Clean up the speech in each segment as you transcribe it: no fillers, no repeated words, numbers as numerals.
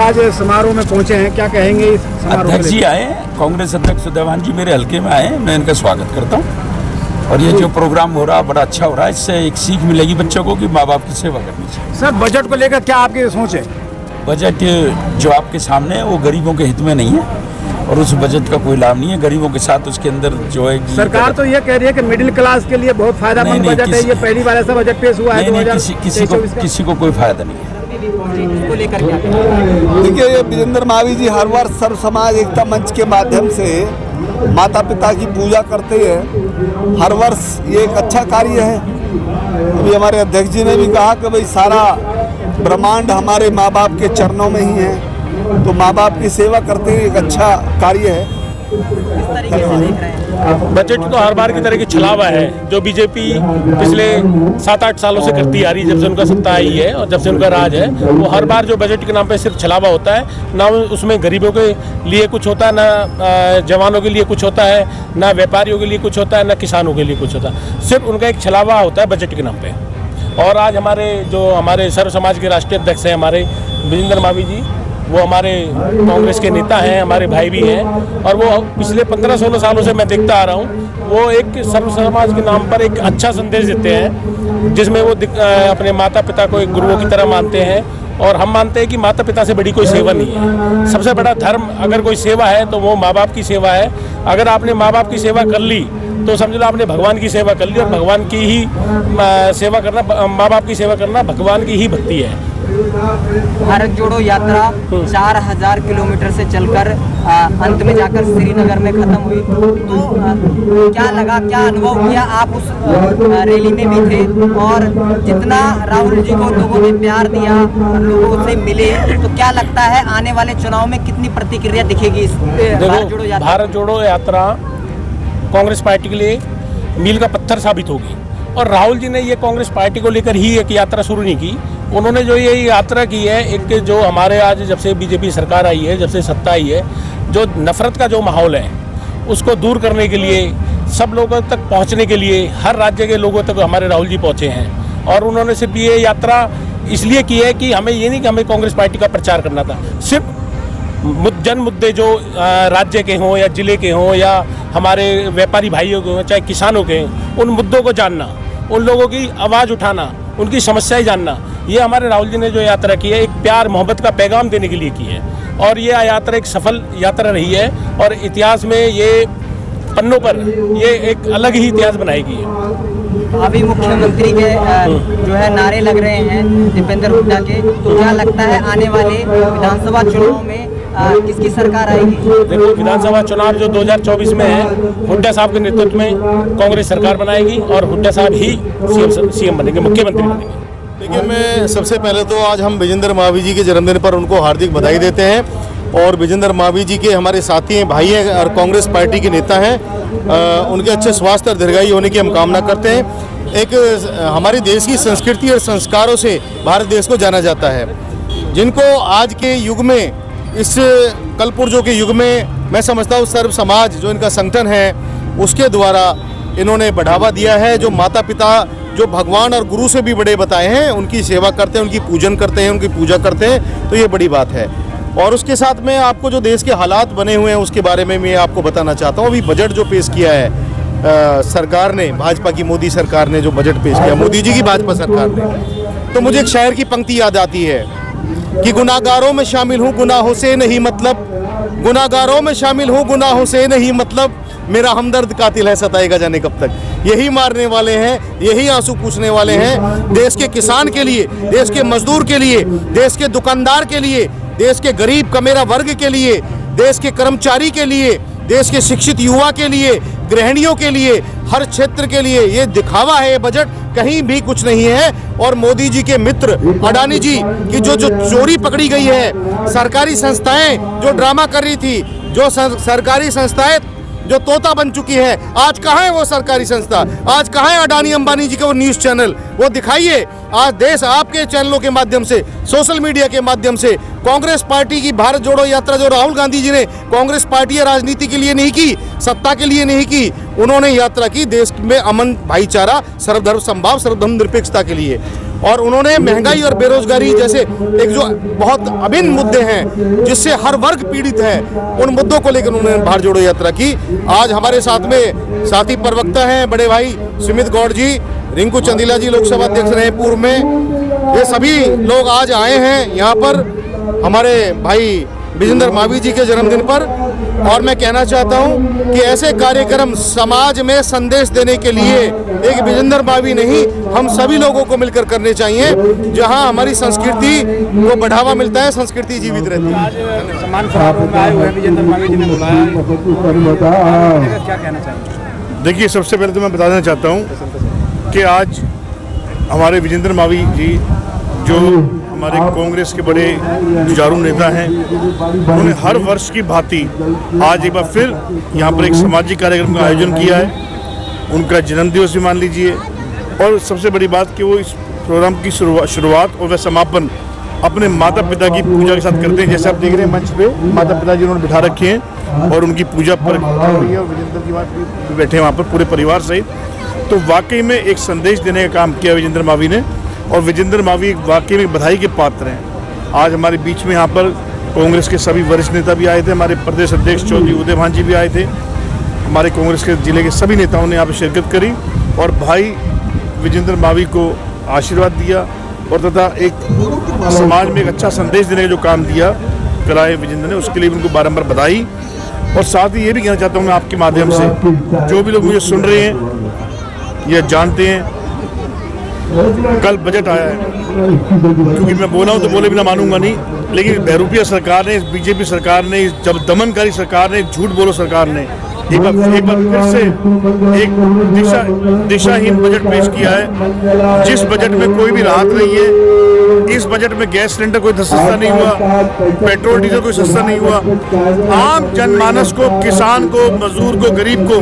आज समारोह में पहुंचे हैं, क्या कहेंगे इस समारोह अध्यक्ष जी आए, कांग्रेस अध्यक्ष उदयभान जी मेरे हल्के में आए, मैं इनका स्वागत करता हूँ। और ये जो प्रोग्राम हो रहा है बड़ा अच्छा हो रहा है, इससे एक सीख मिलेगी बच्चों को कि माँ बाप की सेवा करनी चाहिए। सर, बजट को लेकर क्या आपकी सोच है? बजट जो आपके सामने है वो गरीबों के हित में नहीं है और उस बजट का कोई लाभ नहीं है गरीबों के साथ। उसके अंदर जो है सरकार तो ये कह रही है कि मिडिल क्लास के लिए बहुत फायदेमंद बजट है। ये पहली बार ऐसा बजट पेश हुआ है। किसी को कोई फायदा नहीं है। इसको लेकर क्या? देखिए, ये विजेंद्र महावीर जी हर वर्ष सर्व समाज एकता मंच के माध्यम से माता पिता की पूजा करते हैं। हर वर्ष ये एक अच्छा कार्य है। अभी हमारे अध्यक्ष जी ने भी कहा कि भाई सारा ब्रह्मांड हमारे माँ बाप के चरणों में ही है, तो माँ बाप की सेवा करते हुए एक अच्छा कार्य है। किस तरीके से देख रहे हैं? बजट तो हर बार की तरह की छलावा है जो बीजेपी पिछले 7-8 सालों से करती आ रही है। जब से उनका सत्ता आई है और जब से उनका राज है, वो हर बार जो बजट के नाम पे सिर्फ छलावा होता है। ना उसमें गरीबों के लिए कुछ होता है, ना जवानों के लिए कुछ होता है, ना व्यापारियों के लिए कुछ होता है, ना किसानों के लिए कुछ होता है। सिर्फ उनका एक छलावा होता है बजट के नाम पे। और आज हमारे सर्व समाज के राष्ट्रीय अध्यक्ष हैं हमारे विजेंद्र महावीर जी, वो हमारे कांग्रेस के नेता हैं, हमारे भाई भी हैं। और वो पिछले 15-16 सालों से मैं देखता आ रहा हूँ, वो एक सर्व समाज के नाम पर एक अच्छा संदेश देते हैं जिसमें वो अपने माता पिता को एक गुरुओं की तरह मानते हैं। और हम मानते हैं कि माता पिता से बड़ी कोई सेवा नहीं है। सबसे बड़ा धर्म अगर कोई सेवा है तो वो माँ बाप की सेवा है। अगर आपने माँ बाप की सेवा कर ली तो समझ लो आपने भगवान की सेवा कर ली। और भगवान की ही सेवा करना, माँ बाप की सेवा करना भगवान की ही भक्ति है। भारत जोड़ो यात्रा 4000 किलोमीटर से चलकर अंत में जाकर श्रीनगर में खत्म हुई। तो क्या लगा, क्या अनुभव किया? आप उस रैली में भी थे और जितना राहुल जी को लोगों ने प्यार दिया, लोगों से मिले, तो क्या लगता है आने वाले चुनाव में कितनी प्रतिक्रिया दिखेगी इस भारत जोड़ो यात्रा? भारत जोड़ो यात्रा कांग्रेस पार्टी के लिए मील का पत्थर साबित होगी। और राहुल जी ने ये कांग्रेस पार्टी को लेकर ही एक यात्रा शुरू नहीं की। उन्होंने जो ये यात्रा की है, एक जो हमारे आज जब से बीजेपी सरकार आई है, जब से सत्ता आई है, जो नफरत का जो माहौल है उसको दूर करने के लिए, सब लोगों तक पहुंचने के लिए, हर राज्य के लोगों तक हमारे राहुल जी पहुंचे हैं। और उन्होंने सिर्फ ये यात्रा इसलिए की है कि हमें ये नहीं कि हमें कांग्रेस पार्टी का प्रचार करना था, सिर्फ जन मुद्दे जो राज्य के हों या जिले के हों या हमारे व्यापारी भाइयों के हों, चाहे किसानों के हों, उन मुद्दों को जानना, उन लोगों की आवाज़ उठाना, उनकी समस्याएं जानना, ये हमारे राहुल जी ने जो यात्रा की है एक प्यार मोहब्बत का पैगाम देने के लिए की है। और ये यात्रा एक सफल यात्रा रही है और इतिहास में ये पन्नों पर ये एक अलग ही इतिहास बनाएगी। अभी मुख्यमंत्री के जो है नारे लग रहे हैं दीपेंद्र हुड्डा के, तो क्या लगता है आने वाले विधानसभा चुनाव में किसकी सरकार आएगी? देखो, विधानसभा चुनाव जो 2024 में है, हुड्डा साहब के नेतृत्व में कांग्रेस सरकार बनाएगी और हुड्डा साहब ही सीएम बनेंगे, मुख्यमंत्री बनेंगे। देखिए, मैं सबसे पहले तो आज हम विजेंद्र महावीर जी के जन्मदिन पर उनको हार्दिक बधाई देते हैं। और विजेंद्र महावीर जी के हमारे साथी हैं, भाई हैं और कांग्रेस पार्टी के नेता हैं। उनके अच्छे स्वास्थ्य और दीर्घायु होने की हम कामना करते हैं। एक हमारे देश की संस्कृति और संस्कारों से भारत देश को जाना जाता है, जिनको आज के युग में, इस कलपुर्जों के युग में, मैं समझता हूँ सर्व समाज जो इनका संगठन है उसके द्वारा इन्होंने बढ़ावा दिया है। जो माता पिता जो भगवान और गुरु से भी बड़े बताए हैं, उनकी सेवा करते हैं, उनकी पूजन करते हैं, उनकी पूजा करते हैं, तो ये बड़ी बात है। और उसके साथ में आपको जो देश के हालात बने हुए हैं उसके बारे में मैं आपको बताना चाहता हूँ। अभी बजट जो पेश किया है सरकार ने, भाजपा की मोदी सरकार ने जो बजट पेश किया, मोदी जी की भाजपा सरकार ने, तो मुझे एक शायर की पंक्ति याद आती है कि गुनाहगारों में शामिल हूँ, गुनाहों से नहीं मतलब, गुनाहगारों में शामिल हूँ, गुनाहों से नहीं मतलब, मेरा हमदर्द कातिल है, सताएगा जाने कब तक। यही मारने वाले हैं, यही आंसू पूछने वाले हैं देश के किसान के लिए, देश के मजदूर के लिए, देश के दुकानदार के लिए, देश के गरीब कमेरा वर्ग के लिए, देश के कर्मचारी के लिए, देश के शिक्षित युवा के लिए, गृहिणियों के लिए, हर क्षेत्र के लिए। ये दिखावा है, ये बजट कहीं भी कुछ नहीं है। और मोदी जी के मित्र अडानी जी की जो चोरी पकड़ी गई है, सरकारी संस्थाएं जो ड्रामा कर रही थी, जो सरकारी संस्थाएं जो तोता बन चुकी है, आज कहाँ है वो सरकारी संस्था? आज कहाँ है अडानी अंबानी जी के वो न्यूज़ चैनल? वो दिखाइए। आज देश आपके चैनलों के माध्यम से, सोशल मीडिया के माध्यम से कांग्रेस पार्टी की भारत जोड़ो यात्रा जो राहुल गांधी जी ने कांग्रेस पार्टी या राजनीति के लिए नहीं की, सत्ता के लिए नहीं की, उन्होंने यात्रा की देश में अमन, भाईचारा, सर्वधर्म समभाव, सर्वधर्म निरपेक्षता के लिए। और उन्होंने महंगाई और बेरोजगारी जैसे एक जो बहुत अभिन्न मुद्दे हैं जिससे हर वर्ग पीड़ित है, उन मुद्दों को लेकर उन्होंने भारत जोड़ो यात्रा की। आज हमारे साथ में साथी प्रवक्ता हैं बड़े भाई सुमित गौड़ जी, रिंकू चंदीला जी लोकसभा अध्यक्ष रहे पूर्व में, ये सभी लोग आज आए हैं यहाँ पर हमारे भाई विजेंद्र मावी जी के जन्मदिन पर। और मैं कहना चाहता हूं कि ऐसे कार्यक्रम समाज में संदेश देने के लिए एक विजेंद्र मावी नहीं, हम सभी लोगों को मिलकर करने चाहिए, जहां हमारी संस्कृति को बढ़ावा मिलता है, संस्कृति जीवित रहती है। आज सम्मान समारोह में आए हुए विजेंद्र मावी जी ने बुलाया, क्या कहना चाहिए? देखिए, सबसे पहले तो मैं बताना चाहता हूं कि आज हमारे विजेंद्र मावी जी जो हमारे कांग्रेस के बड़े जुझारू नेता हैं, उन्होंने हर वर्ष की भांति आज एक बार फिर यहाँ पर एक सामाजिक कार्यक्रम का आयोजन किया है। उनका जन्मदिवस भी मान लीजिए, और सबसे बड़ी बात कि वो इस प्रोग्राम की शुरुआत और वह समापन अपने माता पिता की पूजा के साथ करते हैं। जैसे आप देख रहे हैं मंच पे माता पिता जी उन्होंने बिठा रखे हैं और उनकी पूजा पर रही है, और विजेंद्र जी वहाँ बैठे हैं वहाँ पर पूरे परिवार सहित। तो वाकई में एक संदेश देने का काम किया विजेंद्र मावी ने, और विजेंद्र मावी वाकई में बधाई के पात्र हैं। आज हमारे बीच में यहाँ पर कांग्रेस के सभी वरिष्ठ नेता भी आए थे, हमारे प्रदेश अध्यक्ष चौधरी उदय भान जी भी आए थे, हमारे कांग्रेस के जिले के सभी नेताओं ने यहाँ पर शिरकत करी और भाई विजेंद्र मावी को आशीर्वाद दिया और तथा एक समाज में एक अच्छा संदेश देने का जो काम दिया कराए विजेंद्र ने, उसके लिए उनको बारंबार बधाई। और साथ ही ये भी कहना चाहता हूँ मैं आपके माध्यम से, जो भी लोग मुझे सुन रहे हैं या जानते हैं, कल बजट आया है, क्योंकि मैं बोला हूँ तो बोले बिना मानूंगा नहीं, लेकिन बहरूपिया सरकार ने, इस बीजेपी सरकार ने, इस जब दमनकारी सरकार ने, झूठ बोलो सरकार ने एक बार फिर से एक दिशाहीन बजट पेश किया है, जिस बजट में कोई भी राहत नहीं है। इस बजट में गैस सिलेंडर कोई सस्ता नहीं हुआ, पेट्रोल डीजल कोई सस्ता नहीं हुआ, आम जनमानस को, किसान को, मजदूर को, गरीब को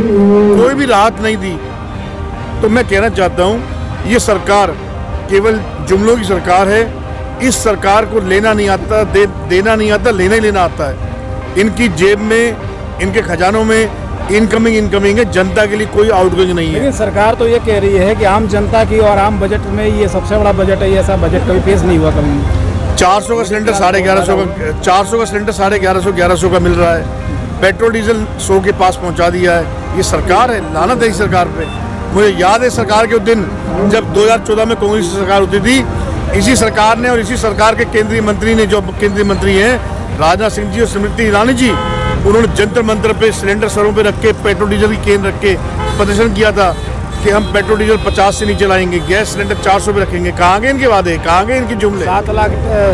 कोई भी राहत नहीं दी। तो मैं कहना चाहता हूँ ये सरकार केवल जुमलों की सरकार है। इस सरकार को लेना नहीं आता, देना नहीं आता, लेना ही लेना आता है। इनकी जेब में, इनके खजानों में इनकमिंग है, जनता के लिए कोई आउटगोइंग नहीं है। लेकिन सरकार तो ये कह रही है कि आम जनता की और आम बजट में ये सबसे बड़ा बजट है, ऐसा बजट कभी पेश नहीं हुआ कभी। 400 का सिलेंडर 1150 का, 400 का सिलेंडर 1150 का मिल रहा है, पेट्रोल डीजल 100 के पास पहुंचा दिया है। ये सरकार है, लानत है इस सरकार पे। मुझे याद है सरकार के दिन जब 2014 में कांग्रेस की सरकार होती थी, इसी सरकार ने और इसी सरकार के केंद्रीय मंत्री ने, जो केंद्रीय मंत्री हैं राजनाथ सिंह जी और स्मृति ईरानी जी, उन्होंने जंतर मंतर पे सिलेंडर सरों पे रख के, पेट्रोल डीजल की केन रख के प्रदर्शन किया था कि हम पेट्रोल डीजल 50 से नीचे लाएंगे, गैस सिलेंडर 400 पे रखेंगे। कहाँ गए इनके वादे, कहाँ गए इनके जुमले? 7 लाख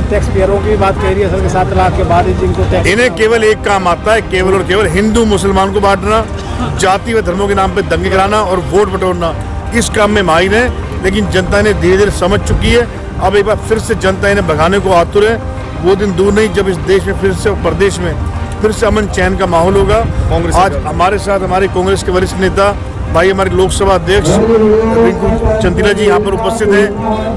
टैक्स पेयरों की बात कह रही है सर, 7 लाख के बाद जिनको टैक्स, इन्हें केवल एक काम आता है, केवल और केवल हिंदू मुसलमान को बांटना, जाति व धर्मों के नाम पे दंगे कराना और वोट बटोरना। इस काम में माहिर है, लेकिन जनता ने धीरे धीरे समझ चुकी है। अब एक बार फिर से जनता इन्हें भगाने को आतुर है। वो दिन दूर नहीं जब इस देश में फिर से, प्रदेश में फिर से अमन चैन का माहौल होगा। आज हमारे साथ हमारे कांग्रेस के वरिष्ठ नेता भाई, हमारे लोकसभा अध्यक्ष रिंकू चंदीला जी यहाँ पर उपस्थित हैं,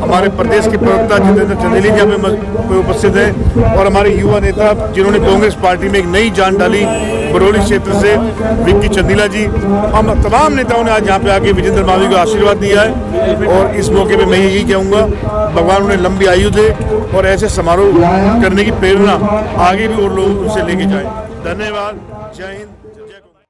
हमारे प्रदेश के प्रवक्ता जितेंद्र चंदेली जी यहाँ पे उपस्थित हैं, और हमारे युवा नेता जिन्होंने कांग्रेस पार्टी में एक नई जान डाली, बरौली क्षेत्र से विक्की चंदीला जी, हम तमाम नेताओं ने आज यहाँ पे आके विजेंद्र मावी को आशीर्वाद दिया है। और इस मौके पे मैं यही कहूँगा, भगवान उन्हें लंबी आयु दे और ऐसे समारोह करने की प्रेरणा आगे भी और लोग उनसे लेके जाएं। धन्यवाद, जय हिंद।